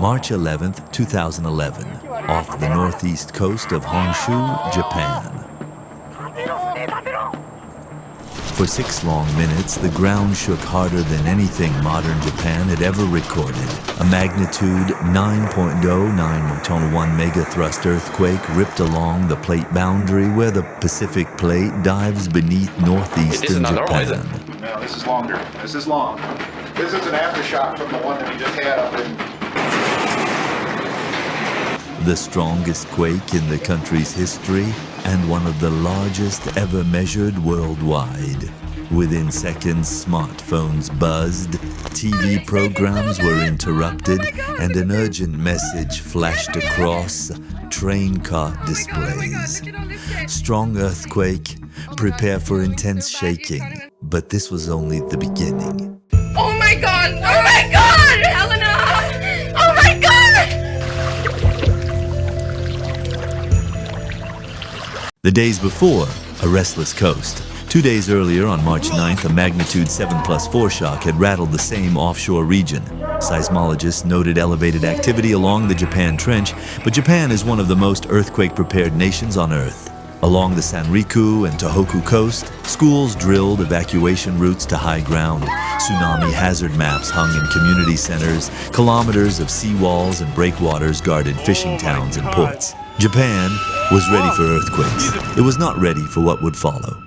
March 11, 2011, off the northeast coast of Honshu, Japan. For 6 long minutes, the ground shook harder than anything modern Japan had ever recorded. A magnitude 9.09 megathrust earthquake ripped along the plate boundary where the Pacific Plate dives beneath northeastern Japan. No, this is longer. This is long. This is an aftershock from the one that we just had up in... The strongest quake in the country's history and one of the largest ever measured worldwide. Within seconds, smartphones buzzed, TV programs were interrupted, and an urgent message flashed across train cart displays. Strong earthquake, prepare for intense shaking. But this was only the beginning. Oh my God! Oh my God! Helena! Oh my God! The days before, a restless coast. 2 days earlier, on March 9th, a magnitude 7+4 shock had rattled the same offshore region. Seismologists noted elevated activity along the Japan Trench, but Japan is one of the most earthquake-prepared nations on Earth. Along the Sanriku and Tohoku coast, schools drilled evacuation routes to high ground. Tsunami hazard maps hung in community centers. Kilometers of seawalls and breakwaters guarded fishing towns and ports. Japan was ready for earthquakes. It was not ready for what would follow.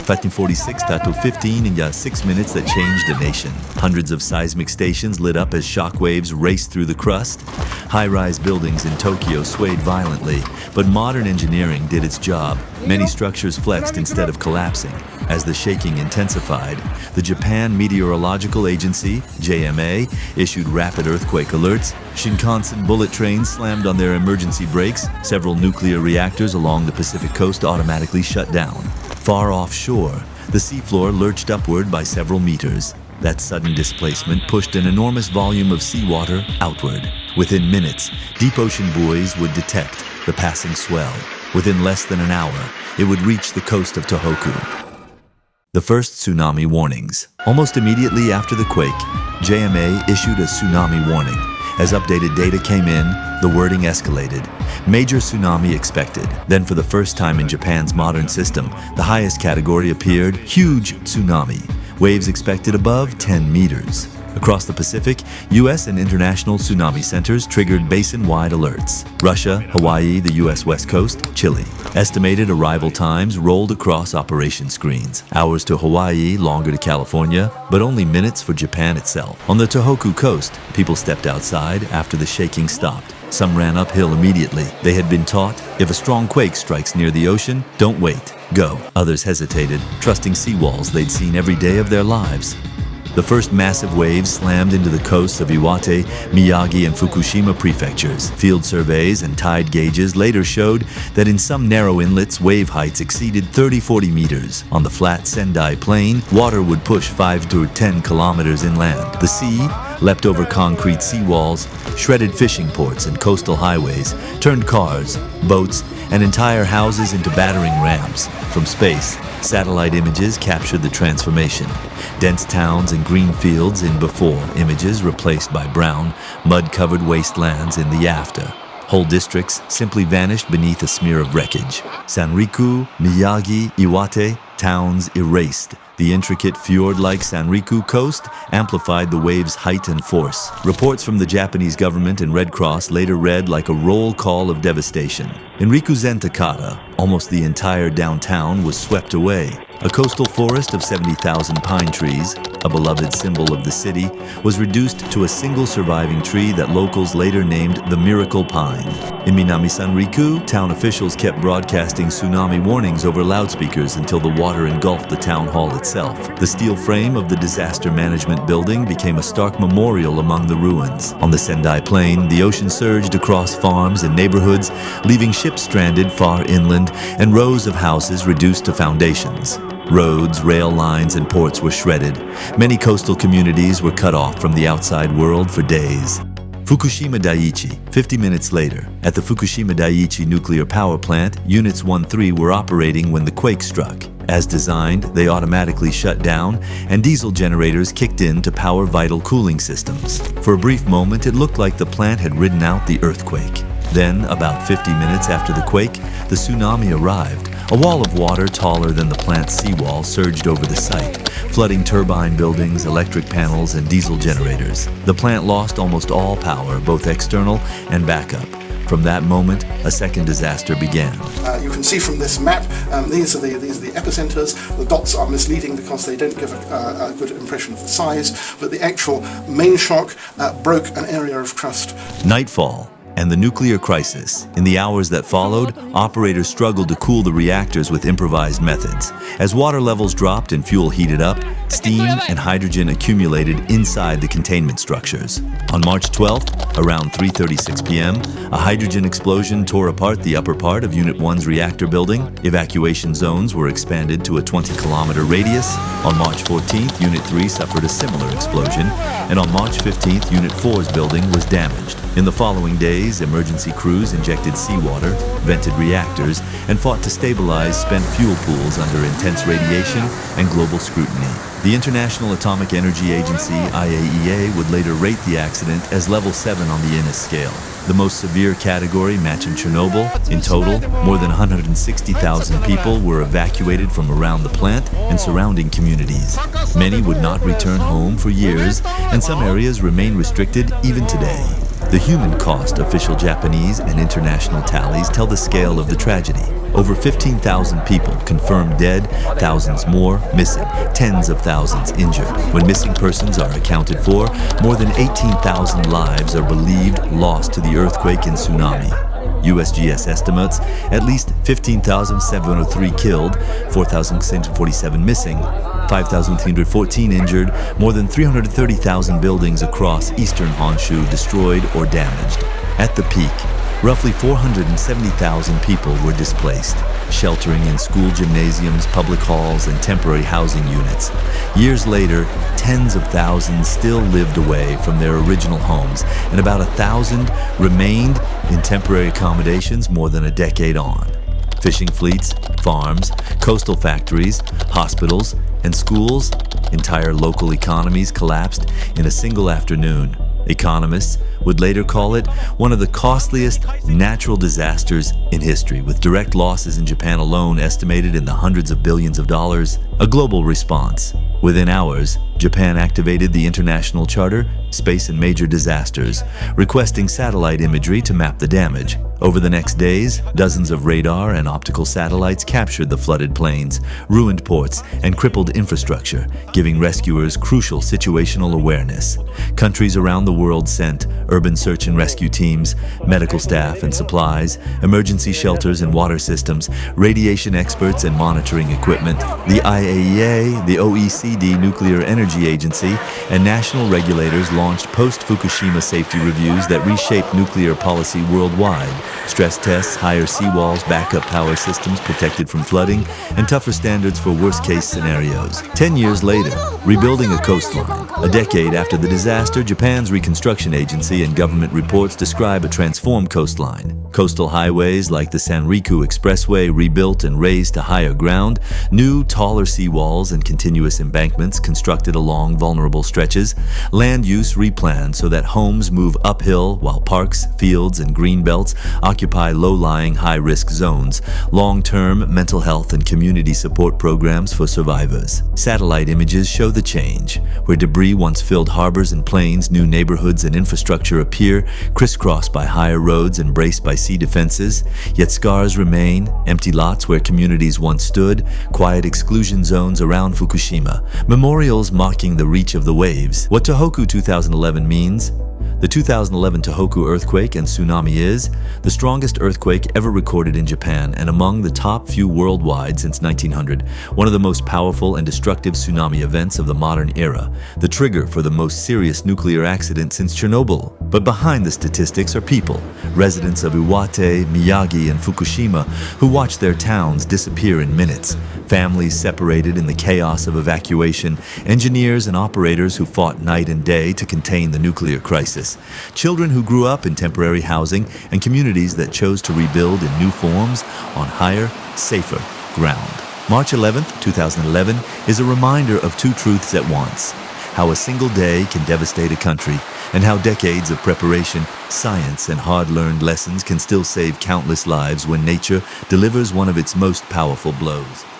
Fighting 46 to 15 in just 6 minutes that changed a nation. Hundreds of seismic stations lit up as shockwaves raced through the crust. High-rise buildings in Tokyo swayed violently, but modern engineering did its job. Many structures flexed instead of collapsing. As the shaking intensified, the Japan Meteorological Agency, JMA, issued rapid earthquake alerts. Shinkansen bullet trains slammed on their emergency brakes. Several nuclear reactors along the Pacific coast automatically shut down. Far offshore, the seafloor lurched upward by several meters. That sudden displacement pushed an enormous volume of seawater outward. Within minutes, deep ocean buoys would detect the passing swell. Within less than an hour, it would reach the coast of Tohoku. The first tsunami warnings. Almost immediately after the quake, JMA issued a tsunami warning. As updated data came in, the wording escalated. Major tsunami expected. Then for the first time in Japan's modern system, the highest category appeared, huge tsunami. Waves expected above 10 meters. Across the Pacific, U.S. and international tsunami centers triggered basin-wide alerts. Russia, Hawaii, the U.S. West Coast, Chile. Estimated arrival times rolled across operation screens. Hours to Hawaii, longer to California, but only minutes for Japan itself. On the Tohoku coast, people stepped outside after the shaking stopped. Some ran uphill immediately. They had been taught, if a strong quake strikes near the ocean, don't wait, go. Others hesitated, trusting seawalls they'd seen every day of their lives. The first massive waves slammed into the coasts of Iwate, Miyagi, and Fukushima prefectures. Field surveys and tide gauges later showed that in some narrow inlets, wave heights exceeded 30-40 meters. On the flat Sendai Plain, water would push 5 to 10 kilometers inland. The sea leapt over concrete seawalls, shredded fishing ports and coastal highways, turned cars, boats, and entire houses into battering rams. From space, satellite images captured the transformation. Dense towns and green fields in before images replaced by brown, mud-covered wastelands in the after. Whole districts simply vanished beneath a smear of wreckage. Sanriku, Miyagi, Iwate, towns erased. The intricate fjord-like Sanriku coast amplified the wave's height and force. Reports from the Japanese government and Red Cross later read like a roll call of devastation. In Rikuzen Takata, almost the entire downtown was swept away. A coastal forest of 70,000 pine trees, a beloved symbol of the city, was reduced to a single surviving tree that locals later named the Miracle Pine. In Minami Sanriku, town officials kept broadcasting tsunami warnings over loudspeakers until the water engulfed the town hall itself. The steel frame of the disaster management building became a stark memorial among the ruins. On the Sendai Plain, the ocean surged across farms and neighborhoods, leaving ships stranded far inland and rows of houses reduced to foundations. Roads, rail lines, and ports were shredded. Many coastal communities were cut off from the outside world for days. Fukushima Daiichi, 50 minutes later. At the Fukushima Daiichi nuclear power plant, Units 1-3 were operating when the quake struck. As designed, they automatically shut down, and diesel generators kicked in to power vital cooling systems. For a brief moment, it looked like the plant had ridden out the earthquake. Then, about 50 minutes after the quake, the tsunami arrived. A wall of water taller than the plant's seawall surged over the site, flooding turbine buildings, electric panels, and diesel generators. The plant lost almost all power, both external and backup. From that moment, a second disaster began. You can see from this map, these are the epicenters. The dots are misleading because they don't give a good impression of the size, but the actual main shock broke an area of crust. Nightfall and the nuclear crisis. In the hours that followed, operators struggled to cool the reactors with improvised methods. As water levels dropped and fuel heated up, steam and hydrogen accumulated inside the containment structures. On March 12th, around 3:36 p.m., a hydrogen explosion tore apart the upper part of Unit 1's reactor building. Evacuation zones were expanded to a 20-kilometer radius. On March 14th, Unit 3 suffered a similar explosion, and on March 15th, Unit 4's building was damaged. In the following days, emergency crews injected seawater, vented reactors, and fought to stabilize spent fuel pools under intense radiation and global scrutiny. The International Atomic Energy Agency, IAEA, would later rate the accident as level 7 on the Innes scale, the most severe category matching Chernobyl. In total, more than 160,000 people were evacuated from around the plant and surrounding communities. Many would not return home for years, and some areas remain restricted even today. The human cost, official Japanese and international tallies tell the scale of the tragedy. Over 15,000 people confirmed dead, thousands more missing, tens of thousands injured. When missing persons are accounted for, more than 18,000 lives are believed lost to the earthquake and tsunami. USGS estimates at least 15,703 killed, 4,647 missing, 5,314 injured, more than 330,000 buildings across eastern Honshu destroyed or damaged. At the peak, roughly 470,000 people were displaced, sheltering in school gymnasiums, public halls, and temporary housing units. Years later, tens of thousands still lived away from their original homes, and about 1,000 remained in temporary accommodations more than a decade on. Fishing fleets, farms, coastal factories, hospitals, and schools, entire local economies collapsed in a single afternoon. Economists would later call it one of the costliest natural disasters in history, with direct losses in Japan alone estimated in the hundreds of billions of dollars. A global response. Within hours, Japan activated the International Charter, Space and Major Disasters, requesting satellite imagery to map the damage. Over the next days, dozens of radar and optical satellites captured the flooded plains, ruined ports, and crippled infrastructure, giving rescuers crucial situational awareness. Countries around the world sent urban search and rescue teams, medical staff and supplies, emergency shelters and water systems, radiation experts and monitoring equipment. The IAEA, the OECD Nuclear Energy Agency, and national regulators launched post-Fukushima safety reviews that reshaped nuclear policy worldwide. Stress tests, higher seawalls, backup power systems protected from flooding, and tougher standards for worst-case scenarios. 10 years later, rebuilding a coastline. A decade after the disaster, Japan's Reconstruction Agency and government reports describe a transformed coastline. Coastal highways like the Sanriku Expressway rebuilt and raised to higher ground, new, taller seawalls and continuous embankments constructed along vulnerable stretches, land use replanned so that homes move uphill while parks, fields, and green belts occupy low-lying, high-risk zones, long-term mental health and community support programs for survivors. Satellite images show the change. Where debris once filled harbors and plains, new neighborhoods and infrastructure appear, crisscrossed by higher roads and braced by sea defenses. Yet scars remain, empty lots where communities once stood, quiet exclusion zones around Fukushima, memorials marking the reach of the waves. What Tohoku 2011 means? The 2011 Tohoku earthquake and tsunami is the strongest earthquake ever recorded in Japan and among the top few worldwide since 1900, one of the most powerful and destructive tsunami events of the modern era, the trigger for the most serious nuclear accident since Chernobyl. But behind the statistics are people, residents of Iwate, Miyagi, and Fukushima, who watched their towns disappear in minutes, Families separated in the chaos of evacuation, engineers and operators who fought night and day to contain the nuclear crisis, children who grew up in temporary housing, and communities that chose to rebuild in new forms on higher, safer ground. March 11, 2011 is a reminder of two truths at once: how a single day can devastate a country, and how decades of preparation, science, and hard-learned lessons can still save countless lives when nature delivers one of its most powerful blows.